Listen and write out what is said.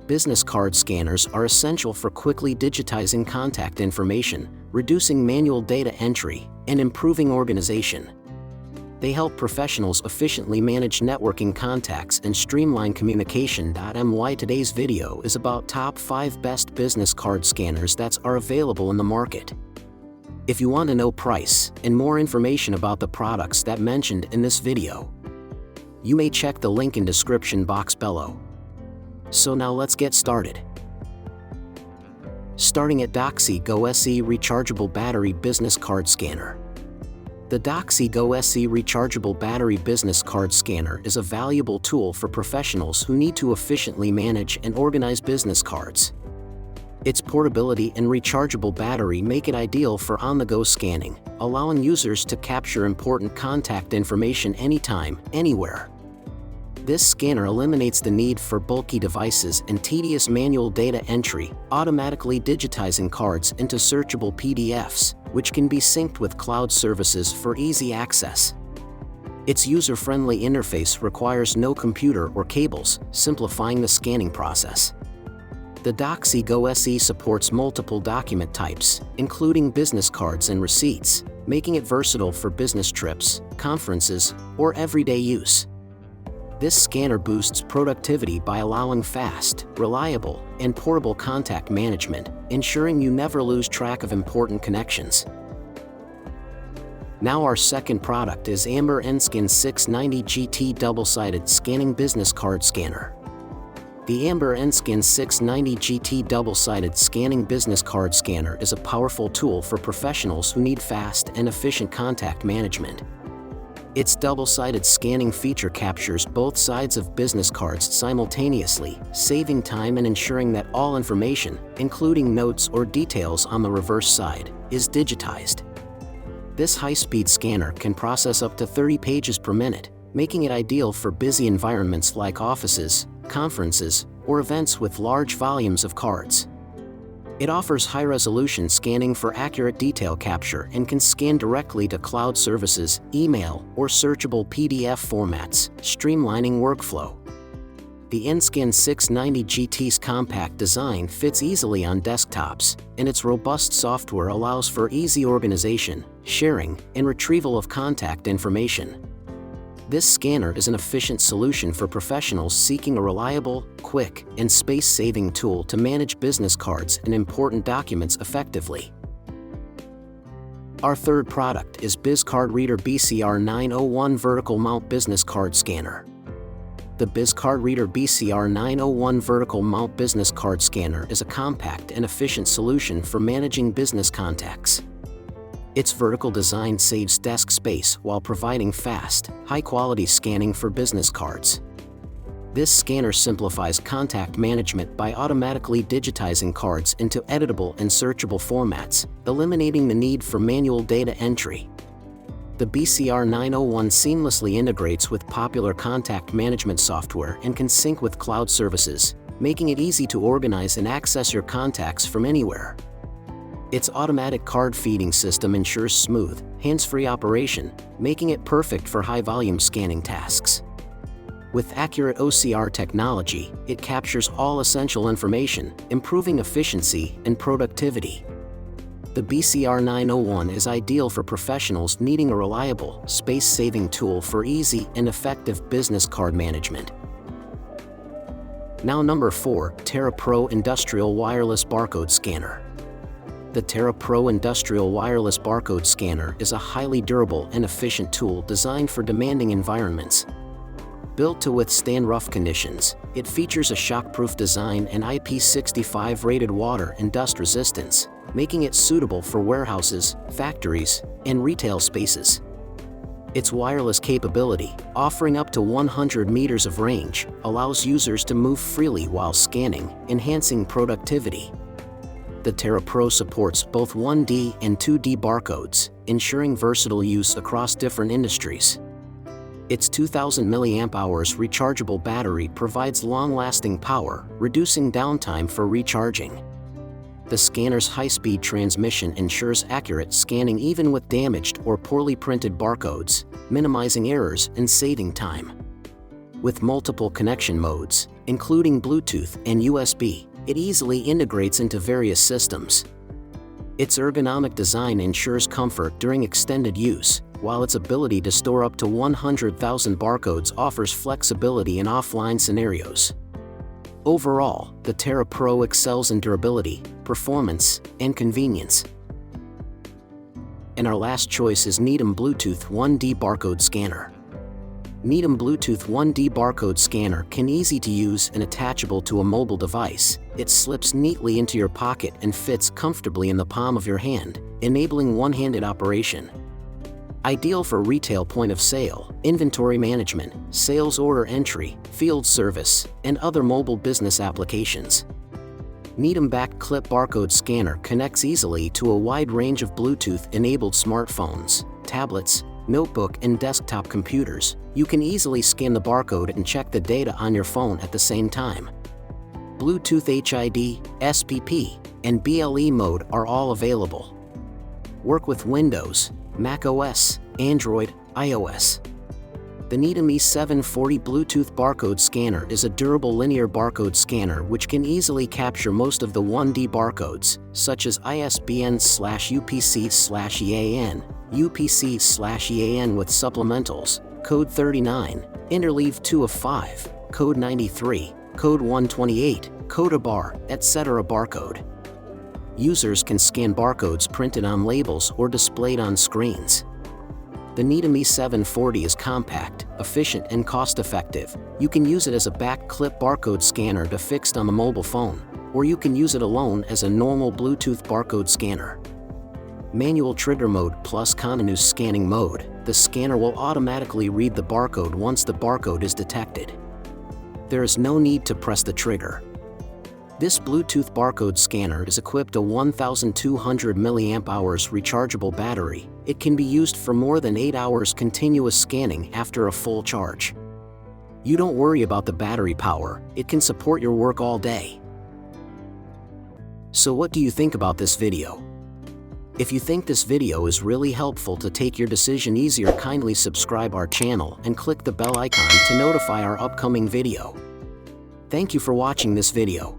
Business card scanners are essential for quickly digitizing contact information, reducing manual data entry, and improving organization. They help professionals efficiently manage networking contacts and streamline communication. Today's video is about top 5 best business card scanners that are available in the market. If you want to know price and more information about the products that mentioned in this video, you may check the link in description box below. So now let's get started. Starting at Doxy Go SE Rechargeable Battery Business Card Scanner. The Doxy Go SE Rechargeable Battery Business Card Scanner is a valuable tool for professionals who need to efficiently manage and organize business cards. Its portability and rechargeable battery make it ideal for on-the-go scanning, allowing users to capture important contact information anytime, anywhere. This scanner eliminates the need for bulky devices and tedious manual data entry, automatically digitizing cards into searchable PDFs, which can be synced with cloud services for easy access. Its user-friendly interface requires no computer or cables, simplifying the scanning process. The Doxy Go SE supports multiple document types, including business cards and receipts, making it versatile for business trips, conferences, or everyday use. This scanner boosts productivity by allowing fast, reliable, and portable contact management, ensuring you never lose track of important connections. Now our second product is Amber Enskin 690 GT Double-Sided Scanning Business Card Scanner. The Amber Enskin 690 GT Double-Sided Scanning Business Card Scanner is a powerful tool for professionals who need fast and efficient contact management. Its double-sided scanning feature captures both sides of business cards simultaneously, saving time and ensuring that all information, including notes or details on the reverse side, is digitized. This high-speed scanner can process up to 30 pages per minute, making it ideal for busy environments like offices, conferences, or events with large volumes of cards. It offers high-resolution scanning for accurate detail capture and can scan directly to cloud services, email, or searchable PDF formats, streamlining workflow. The Enskin 690 GT's compact design fits easily on desktops, and its robust software allows for easy organization, sharing, and retrieval of contact information. This scanner is an efficient solution for professionals seeking a reliable, quick, and space-saving tool to manage business cards and important documents effectively. Our third product is BizCard Reader BCR 901 Vertical Mount Business Card Scanner. The BizCard Reader BCR 901 Vertical Mount Business Card Scanner is a compact and efficient solution for managing business contacts. Its vertical design saves desk space while providing fast, high-quality scanning for business cards. This scanner simplifies contact management by automatically digitizing cards into editable and searchable formats, eliminating the need for manual data entry. The BCR 901 seamlessly integrates with popular contact management software and can sync with cloud services, making it easy to organize and access your contacts from anywhere. Its automatic card feeding system ensures smooth, hands-free operation, making it perfect for high-volume scanning tasks. With accurate OCR technology, it captures all essential information, improving efficiency and productivity. The BCR 901 is ideal for professionals needing a reliable, space-saving tool for easy and effective business card management. Now number 4, Terra Pro Industrial Wireless Barcode Scanner. The Terra Pro Industrial Wireless Barcode Scanner is a highly durable and efficient tool designed for demanding environments. Built to withstand rough conditions, it features a shockproof design and IP65 rated water and dust resistance, making it suitable for warehouses, factories, and retail spaces. Its wireless capability, offering up to 100 meters of range, allows users to move freely while scanning, enhancing productivity. The Terra Pro supports both 1D and 2D barcodes, ensuring versatile use across different industries. Its 2000 mAh rechargeable battery provides long-lasting power, reducing downtime for recharging. The scanner's high-speed transmission ensures accurate scanning even with damaged or poorly printed barcodes, minimizing errors and saving time. With multiple connection modes, including Bluetooth and USB. It easily integrates into various systems. Its ergonomic design ensures comfort during extended use, while its ability to store up to 100,000 barcodes offers flexibility in offline scenarios. Overall, the Terra Pro excels in durability, performance, and convenience. And our last choice is Needham Bluetooth 1D Barcode Scanner. Needham Bluetooth 1D barcode scanner can easy to use and attachable to a mobile device. It slips neatly into your pocket and fits comfortably in the palm of your hand, enabling one-handed operation. Ideal for retail point of sale, inventory management, sales order entry, field service, and other mobile business applications. Needham Back Clip Barcode Scanner connects easily to a wide range of Bluetooth-enabled smartphones, tablets, notebook, and desktop computers. You can easily scan the barcode and check the data on your phone at the same time. Bluetooth HID, SPP, and BLE mode are all available. Work with Windows, Mac OS, Android, iOS. The Needham E740 Bluetooth barcode scanner is a durable linear barcode scanner which can easily capture most of the 1D barcodes, such as ISBN/UPC/EAN, UPC/EAN with supplementals, code 39, interleave 2 of 5, code 93, code 128, code bar, etc. barcode. Users can scan barcodes printed on labels or displayed on screens. The Needham E740 is compact, efficient, and cost-effective. You can use it as a back clip barcode scanner to fixed on the mobile phone, or you can use it alone as a normal Bluetooth barcode scanner. Manual trigger mode plus continuous scanning mode. The scanner will automatically read the barcode once the barcode is detected. There is no need to press the trigger. This Bluetooth barcode scanner is equipped a 1200 mAh rechargeable battery. It can be used for more than 8 hours continuous scanning after a full charge. You don't worry about the battery power, it can support your work all day. So what do you think about this video? If you think this video is really helpful to take your decision easier, kindly subscribe our channel and click the bell icon to notify our upcoming video. Thank you for watching this video.